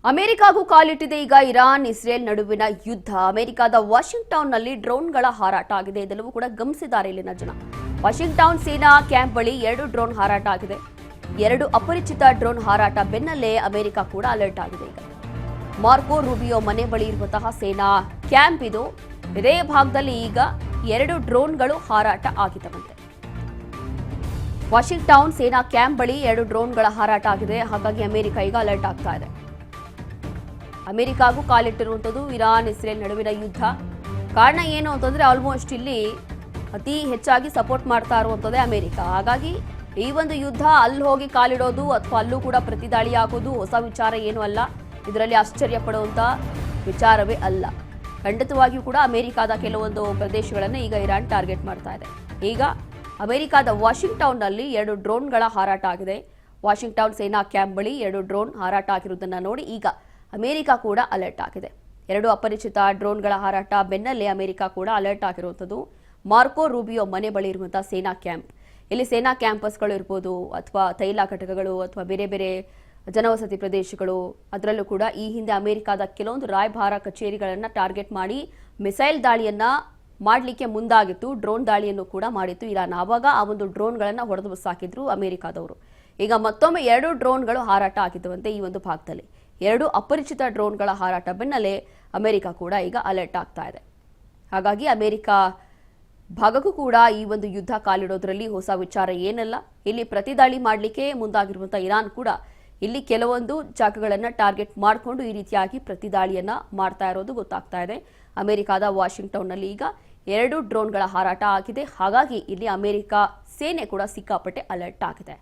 ಅಮೆರಿಕಾಗೂ ಕಾಲಿಟ್ಟಿದೆ ಈಗ Iran Israel ನಡುವಿನ ಯುದ್ಧ. ಅಮೆರಿಕದ ವಾಷಿಂಗ್ಟನ್ನಲ್ಲಿ ಡ್ರೋನ್ಗಳ ಹಾರಾಟ ಆಗಿದೆ. ಇದೆಲ್ಲವೂ ಕೂಡ ಗಮನಿಸಿದ್ದಾರೆ ಇಲ್ಲಿನ ಜನ. ವಾಷಿಂಗ್ಟನ್ ಸೇನಾ ಕ್ಯಾಂಪ್ ಬಳಿ 2 ಡ್ರೋನ್ ಹಾರಾಟ ಆಗಿದೆ. 2 ಅಪರಿಚಿತ ಡ್ರೋನ್ ಹಾರಾಟ ಬೆನ್ನಲ್ಲೇ ಅಮೆರಿಕ ಕೂಡ ಅಲರ್ಟ್ ಆಗಿದೆ. ಈಗ ಮಾರ್ಕೋ ರೂಬಿಯೋ ಮನೆ ಬಳಿ ಇರುವಂತಹ ಸೇನಾ ಕ್ಯಾಂಪ್ ಇದು. ಇದೇ ಭಾಗದಲ್ಲಿ ಈಗ 2 ಡ್ರೋನ್ಗಳು ಹಾರಾಟ ಆಗಿದ್ದವಂತೆ. ವಾಷಿಂಗ್ಟನ್ ಸೇನಾ ಕ್ಯಾಂಪ್ ಬಳಿ 2 ಡ್ರೋನ್ಗಳ ಹಾರಾಟ ಆಗಿದೆ. ಹಾಗಾಗಿ ಅಮೆರಿಕ ಈಗ ಅಲರ್ಟ್ ಆಗ್ತಾ ಇದೆ. ಅಮೆರಿಕಾಗೂ ಕಾಲಿಟ್ಟಿರುವಂಥದ್ದು ಇರಾನ್ ಇಸ್ರೇಲ್ ನಡುವಿನ ಯುದ್ಧ. ಕಾರಣ ಏನು ಅಂತಂದ್ರೆ ಆಲ್ಮೋಸ್ಟ್ ಇಲ್ಲಿ ಅತಿ ಹೆಚ್ಚಾಗಿ ಸಪೋರ್ಟ್ ಮಾಡ್ತಾ ಇರುವಂಥದ್ದೇ ಅಮೆರಿಕ. ಹಾಗಾಗಿ ಈ ಒಂದು ಯುದ್ಧ ಅಲ್ಲಿ ಹೋಗಿ ಕಾಲಿಡೋದು ಅಥವಾ ಅಲ್ಲೂ ಕೂಡ ಪ್ರತಿದಾಳಿ ಹಾಕೋದು ಹೊಸ ವಿಚಾರ ಏನೂ ಅಲ್ಲ. ಇದರಲ್ಲಿ ಆಶ್ಚರ್ಯ ಪಡುವಂಥ ವಿಚಾರವೇ ಅಲ್ಲ. ಖಂಡಿತವಾಗಿಯೂ ಕೂಡ ಅಮೆರಿಕಾದ ಕೆಲವೊಂದು ಪ್ರದೇಶಗಳನ್ನು ಈಗ ಇರಾನ್ ಟಾರ್ಗೆಟ್ ಮಾಡ್ತಾ ಇದೆ. ಈಗ ಅಮೆರಿಕಾದ ವಾಷಿಂಗ್ಟನ್ನಲ್ಲಿ 2 ಡ್ರೋನ್ಗಳ ಹಾರಾಟ ಆಗಿದೆ. ವಾಷಿಂಗ್ಟನ್ ಸೇನಾ ಕ್ಯಾಂಪ್ ಬಳಿ 2 ಡ್ರೋನ್ ಹಾರಾಟ ಆಗಿರುವುದನ್ನು ನೋಡಿ ಈಗ ಅಮೆರಿಕ ಕೂಡ ಅಲರ್ಟ್ ಆಗಿದೆ. 2 ಅಪರಿಚಿತ ಡ್ರೋನ್ಗಳ ಹಾರಾಟ ಬೆನ್ನಲ್ಲೇ ಅಮೆರಿಕ ಕೂಡ ಅಲರ್ಟ್ ಆಗಿರುವಂಥದ್ದು. ಮಾರ್ಕೋ ರೂಬಿಯೋ ಮನೆ ಬಳಿ ಇರುವಂತಹ ಸೇನಾ ಕ್ಯಾಂಪ್. ಇಲ್ಲಿ ಸೇನಾ ಕ್ಯಾಂಪಸ್ಗಳು ಇರ್ಬೋದು, ಅಥವಾ ತೈಲ ಘಟಕಗಳು, ಅಥವಾ ಬೇರೆ ಬೇರೆ ಜನವಸತಿ ಪ್ರದೇಶಗಳು. ಅದರಲ್ಲೂ ಕೂಡ ಈ ಹಿಂದೆ ಅಮೆರಿಕದ ಕೆಲವೊಂದು ರಾಯಭಾರ ಕಚೇರಿಗಳನ್ನು ಟಾರ್ಗೆಟ್ ಮಾಡಿ ಮಿಸೈಲ್ ದಾಳಿಯನ್ನ ಮಾಡಲಿಕ್ಕೆ ಮುಂದಾಗಿತ್ತು. ಡ್ರೋನ್ ದಾಳಿಯನ್ನು ಕೂಡ ಮಾಡಿತ್ತು ಇರಾನ್. ಆವಾಗ ಆ ಒಂದು ಡ್ರೋನ್ಗಳನ್ನು ಹೊಡೆದು ಬಸಾಕಿದ್ರು ಅಮೆರಿಕಾದವರು. ಈಗ ಮತ್ತೊಮ್ಮೆ 2 ಡ್ರೋನ್ಗಳು ಹಾರಾಟ ಆಗಿದ್ದುವಂತೆ ಈ ಒಂದು ಭಾಗದಲ್ಲಿ. 2 ಅಪರಿಚಿತ ಡ್ರೋನ್ಗಳ ಹಾರಾಟ ಬೆನ್ನಲ್ಲೇ ಅಮೆರಿಕ ಕೂಡ ಈಗ ಅಲರ್ಟ್ ಆಗ್ತಾ ಇದೆ. ಹಾಗಾಗಿ ಅಮೆರಿಕ ಭಾಗಕ್ಕೂ ಕೂಡ ಈ ಒಂದು ಯುದ್ಧ ಕಾಲಿಡೋದ್ರಲ್ಲಿ ಹೊಸ ವಿಚಾರ ಏನಲ್ಲ. ಇಲ್ಲಿ ಪ್ರತಿದಾಳಿ ಮಾಡಲಿಕ್ಕೆ ಮುಂದಾಗಿರುವಂಥ ಇರಾನ್ ಕೂಡ ಇಲ್ಲಿ ಕೆಲವೊಂದು ಜಾಗಗಳನ್ನು ಟಾರ್ಗೆಟ್ ಮಾಡಿಕೊಂಡು ಈ ರೀತಿಯಾಗಿ ಪ್ರತಿದಾಳಿಯನ್ನ ಮಾಡ್ತಾ ಇರೋದು ಗೊತ್ತಾಗ್ತಾ ಇದೆ. ಅಮೆರಿಕದ ವಾಷಿಂಗ್ಟನ್ನಲ್ಲಿ ಈಗ 2 ಡ್ರೋನ್ಗಳ ಹಾರಾಟ ಆಗಿದೆ. ಹಾಗಾಗಿ ಇಲ್ಲಿ ಅಮೆರಿಕ ಸೇನೆ ಕೂಡ ಸಿಕ್ಕಾಪಟ್ಟೆ ಅಲರ್ಟ್ ಆಗಿದೆ.